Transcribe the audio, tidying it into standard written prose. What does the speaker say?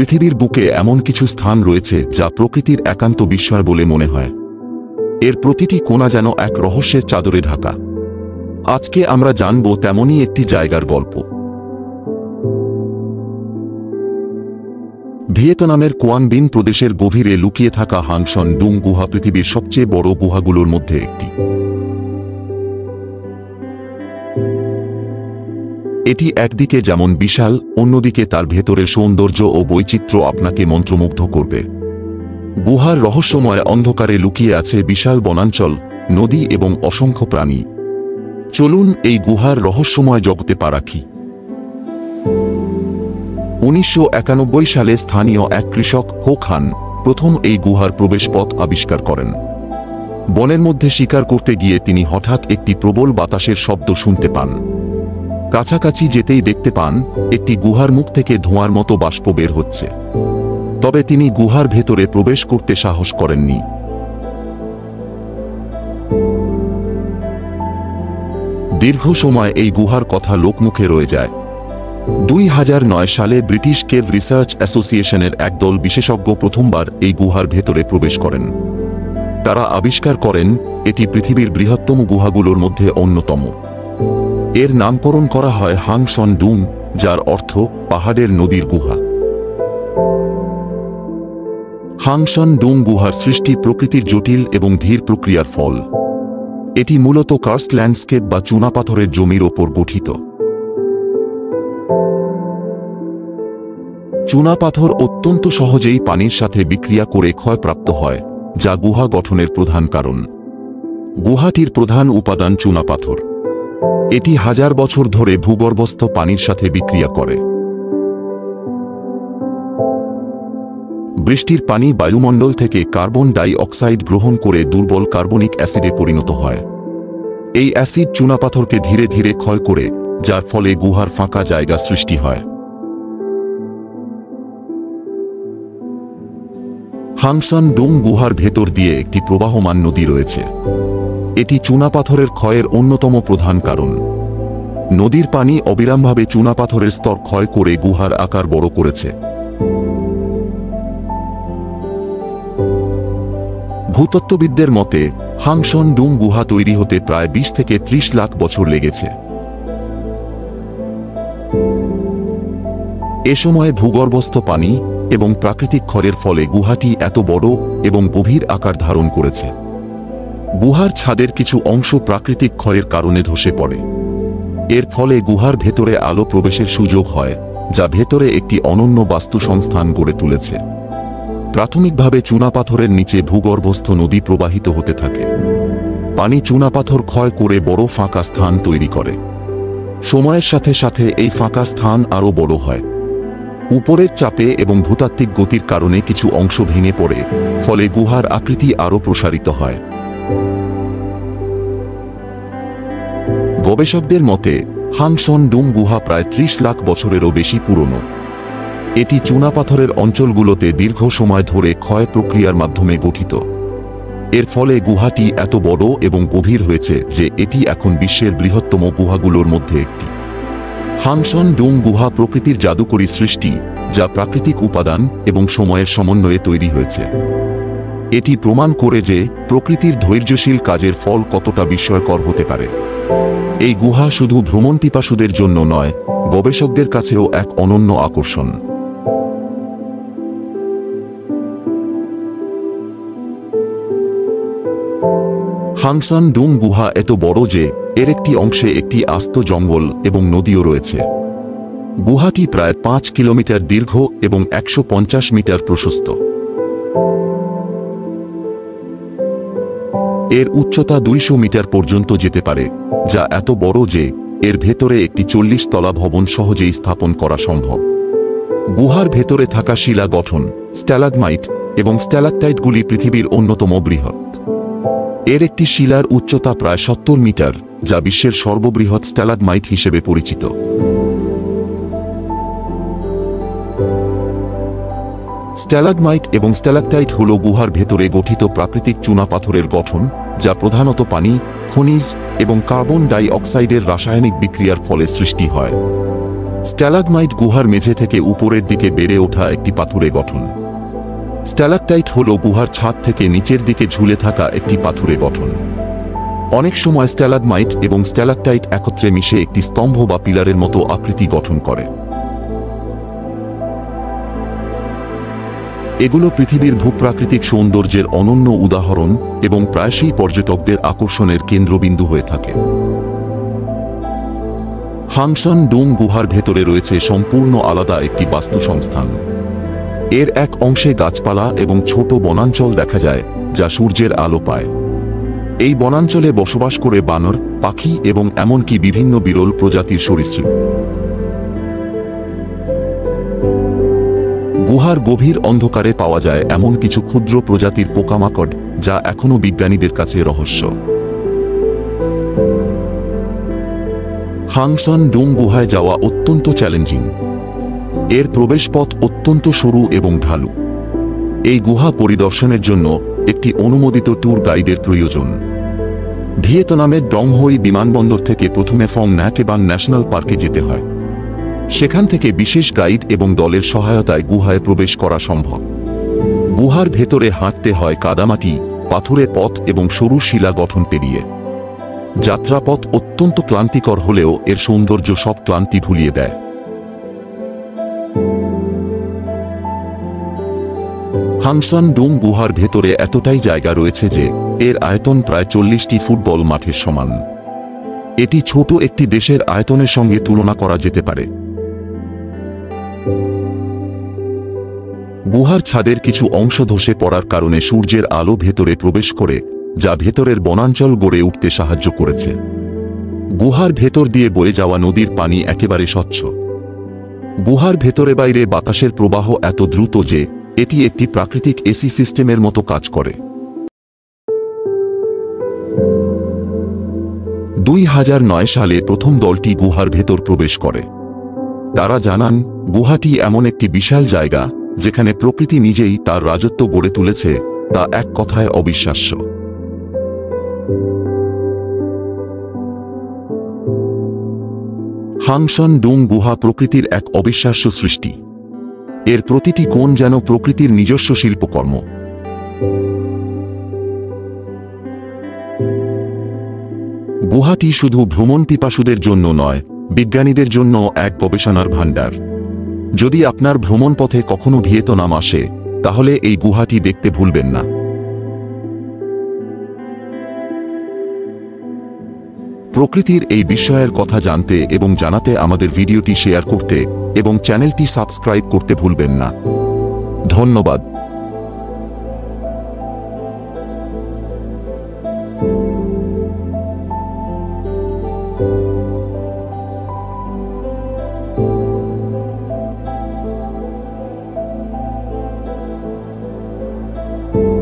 পৃথিবীর বুকে এমন কিছু স্থান রয়েছে যা প্রকৃতির একান্ত বিস্ময় বলে মনে হয়। এর প্রতিটি কোণা যেন এক রহস্যের চাদরে ঢাকা। আজকে আমরা জানব তেমনই একটি জায়গার গল্প। ভিয়েতনামের কোয়ান বিন প্রদেশের গভীরে লুকিয়ে থাকা হাং সন ডুং গুহা পৃথিবীর সবচেয়ে বড় গুহাগুলোর মধ্যে একটি। এটি একদিকে যেমন বিশাল, অন্যদিকে তার ভেতরের সৌন্দর্য ও বৈচিত্র্য আপনাকে মন্ত্রমুগ্ধ করবে। গুহার রহস্যময় অন্ধকারে লুকিয়ে আছে বিশাল বনাঞ্চল, নদী এবং অসংখ্য প্রাণী। চলুন এই গুহার রহস্যময় জগতে পা রাখি। 1991 সালে স্থানীয় এক কৃষক হো খান প্রথম এই গুহার প্রবেশপথ আবিষ্কার করেন। বনের মধ্যে শিকার করতে গিয়ে তিনি হঠাৎ একটি প্রবল বাতাসের শব্দ শুনতে পান। কাছাকাছি যেতেই দেখতে পান একটি গুহার মুখ থেকে ধোঁয়ার মতো বাষ্প বের হচ্ছে। তবে তিনি গুহার ভেতরে প্রবেশ করতে সাহস করেননি। দীর্ঘ সময় এই গুহার কথা লোকমুখে রয়ে যায়। 2009 সালে ব্রিটিশ কেভ রিসার্চ অ্যাসোসিয়েশনের একদল বিশেষজ্ঞ প্রথমবার এই গুহার ভেতরে প্রবেশ করেন। তারা আবিষ্কার করেন এটি পৃথিবীর বৃহত্তম গুহাগুলোর মধ্যে অন্যতম। এর নামকরণ করা হয় হাং সন ডুং, যার অর্থ পাহাড়ের নদীর গুহা। হাং সন ডুং গুহার সৃষ্টি প্রকৃতির জটিল এবং ধীর প্রক্রিয়ার ফল। এটি মূলত কার্স্ট ল্যান্ডস্কেপ বা চুনাপাথরের জমির ওপর গঠিত। চুনাপাথর অত্যন্ত সহজেই পানির সাথে বিক্রিয়া করে ক্ষয়প্রাপ্ত হয়, যা গুহা গঠনের প্রধান কারণ। গুহাটির প্রধান উপাদান চুনাপাথর। এটি হাজার বছর ধরে ভূগর্ভস্থ পানির সাথে বিক্রিয়া করে। বৃষ্টির পানি বায়ুমণ্ডল থেকে কার্বন ডাই অক্সাইড গ্রহণ করে দুর্বল কার্বনিক অ্যাসিডে পরিণত হয়। এই অ্যাসিড চুনাপাথরকে ধীরে ধীরে ক্ষয় করে, যার ফলে গুহার ফাঁকা জায়গা সৃষ্টি হয়। হাং সন ডুং গুহার ভেতর দিয়ে একটি প্রবাহমান নদী রয়েছে। এটি চুনাপাথরের ক্ষয়ের অন্যতম প্রধান কারণ। নদীর পানি অবিরামভাবে চুনাপাথরের স্তর ক্ষয় করে গুহার আকার বড় করেছে। ভূতত্ত্ববিদদের মতে হাং সন ডুং গুহা তৈরি হতে প্রায় 20 থেকে 30 লাখ বছর লেগেছে। এ সময়ে ভূগর্ভস্থ পানি এবং প্রাকৃতিক ক্ষয়ের ফলে গুহাটি এত বড় এবং গভীর আকার ধারণ করেছে। গুহার ছাদের কিছু অংশ প্রাকৃতিক ক্ষয়ের কারণে ধসে পড়ে। এর ফলে গুহার ভেতরে আলো প্রবেশের সুযোগ হয়, যা ভেতরে একটি অনন্য বাস্তুসংস্থান গড়ে তুলেছে। প্রাথমিকভাবে চুনাপাথরের নিচে ভূগর্ভস্থ নদী প্রবাহিত হতে থাকে। পানি চুনাপাথর ক্ষয় করে বড় ফাঁকা স্থান তৈরি করে। সময়ের সাথে সাথে এই ফাঁকা স্থান আরও বড় হয়। উপরের চাপে এবং ভূতাত্ত্বিক গতির কারণে কিছু অংশ ভেঙে পড়ে, ফলে গুহার আকৃতি আরও প্রসারিত হয়। গবেষকদের মতে হাং সন ডুং গুহা প্রায় 30 লাখ বছরেরও বেশি পুরনো। এটি চুনাপাথরের অঞ্চলগুলোতে দীর্ঘ সময় ধরে ক্ষয় প্রক্রিয়ার মাধ্যমে গঠিত। এর ফলে গুহাটি এত বড় এবং গভীর হয়েছে যে এটি এখন বিশ্বের বৃহত্তম গুহাগুলোর মধ্যে একটি। হাং সন ডুং গুহা প্রকৃতির জাদুকরী সৃষ্টি, যা প্রাকৃতিক উপাদান এবং সময়ের সমন্বয়ে তৈরি হয়েছে। এটি প্রমাণ করে যে প্রকৃতির ধৈর্যশীল কাজের ফল কতটা বিস্ময়কর হতে পারে। এই গুহা শুধু ভ্রমণপিপাসুদের জন্য নয়, গবেষকদের কাছেও এক অনন্য আকর্ষণ। হাং সন ডুং গুহা এত বড় যে এর একটি অংশে একটি আস্ত জঙ্গল এবং নদীও রয়েছে। গুহাটি প্রায় 5 কিলোমিটার দীর্ঘ এবং 150 মিটার প্রশস্ত। এর উচ্চতা 200 মিটার পর্যন্ত যেতে পারে, যা এত বড় যে এর ভেতরে একটি 40 তলা ভবন সহজেই স্থাপন করা সম্ভব। গুহার ভেতরে থাকা শিলা গঠন, স্ট্যালাগমাইট এবং স্ট্যালাকটাইটগুলি পৃথিবীর অন্যতম বৃহৎ। এর একটি শিলার উচ্চতা প্রায় 70 মিটার, যা বিশ্বের সর্ববৃহৎ স্ট্যালাগমাইট হিসেবে পরিচিত। স্ট্যালাগমাইট এবং স্ট্যালাকটাইট হল গুহার ভেতরে গঠিত প্রাকৃতিক চুনাপাথরের গঠন, যা প্রধানত পানি, খনিজ এবং কার্বন ডাই অক্সাইডের রাসায়নিক বিক্রিয়ার ফলে সৃষ্টি হয়। স্ট্যালাগমাইট গুহার মেঝে থেকে উপরের দিকে বেড়ে ওঠা একটি পাথুরে গঠন। স্ট্যালাকটাইট হল গুহার ছাদ থেকে নিচের দিকে ঝুলে থাকা একটি পাথুরে গঠন। অনেক সময় স্ট্যালাগমাইট এবং স্ট্যালাকটাইট একত্রে মিশে একটি স্তম্ভ বা পিলারের মতো আকৃতি গঠন করে। এগুলো পৃথিবীর ভূপ্রাকৃতিক সৌন্দর্যের অনন্য উদাহরণ এবং প্রায়শই পর্যটকদের আকর্ষণের কেন্দ্রবিন্দু হয়ে থাকে। হাংসন ডোম গুহার ভেতরে রয়েছে সম্পূর্ণ আলাদা একটি বাস্তু সংস্থান। এর এক অংশে গাছপালা এবং ছোট বনাঞ্চল দেখা যায় যা সূর্যের আলো পায়। এই বনাঞ্চলে বসবাস করে বানর, পাখি এবং এমনকি বিভিন্ন বিরল প্রজাতির সরীসৃপ। গুহার গভীর অন্ধকারে পাওয়া যায় এমন কিছু ক্ষুদ্র প্রজাতির পোকামাকড় যা এখনও বিজ্ঞানীদের কাছে রহস্য। হাংসন ডোম গুহায় যাওয়া অত্যন্ত চ্যালেঞ্জিং। এর প্রবেশপথ অত্যন্ত সরু এবং ঢালু। এই গুহা পরিদর্শনের জন্য একটি অনুমোদিত ট্যুর গাইডের প্রয়োজন। ভিয়েতনামের ডংহই বিমানবন্দর থেকে প্রথমে ফং ন্যাকেবাং ন্যাশনাল পার্কে যেতে হয়। সেখান থেকে বিশেষ গাইড এবং দলের সহায়তায় গুহায় প্রবেশ করা সম্ভব। গুহার ভেতরে হাঁটতে হয় কাদামাটি, পাথুরে পথ এবং সরু শিলা গঠন পেরিয়ে। যাত্রাপথ অত্যন্ত ক্লান্তিকর হলেও এর সৌন্দর্য সব ক্লান্তি ভুলিয়ে দেয়। হাংসন ডোম গুহার ভেতরে এতটাই জায়গা রয়েছে যে এর আয়তন প্রায় 40টি ফুটবল মাঠের সমান। এটি ছোট একটি দেশের আয়তনের সঙ্গে তুলনা করা যেতে পারে। গুহার ছাদের কিছু অংশ ধসে পড়ার কারণে সূর্যের আলো ভেতরে প্রবেশ করে, যা ভেতরের বনাঞ্চল গড়ে উঠতে সাহায্য করেছে। গুহার ভেতর দিয়ে বয়ে যাওয়া নদীর পানি একেবারে স্বচ্ছ। গুহার ভেতরে বাইরে বাতাসের প্রবাহ এত দ্রুত যে এটি একটি প্রাকৃতিক এসি সিস্টেমের মতো কাজ করে। 2009 সালে প্রথম দলটি গুহার ভেতর প্রবেশ করে। তারা জানান, গুহাটি এমন একটি বিশাল জায়গা যেখানে প্রকৃতি নিজেই তার রাজত্ব গড়ে তুলেছে, তা এক কথায় অবিশ্বাস্য। হাংসন ডোম গুহা প্রকৃতির এক অবিশ্বাস্য সৃষ্টি। এর প্রতিটি কোণ যেন প্রকৃতির নিজস্ব শিল্পকর্ম। গুহাটি শুধু ভ্রমণ পিপাসুদের জন্য নয়, বিজ্ঞানীদের জন্য এক গবেষণার ভাণ্ডার। যদি আপনার ভ্রমণ পথে কখনো ভিয়েতনাম আসে, তাহলে এই গুহাটি দেখতে ভুলবেন না। প্রকৃতির এই বিষয়ের কথা জানতে এবং জানাতে আমাদের ভিডিওটি শেয়ার করতে এবং চ্যানেলটি সাবস্ক্রাইব করতে ভুলবেন না। ধন্যবাদ। you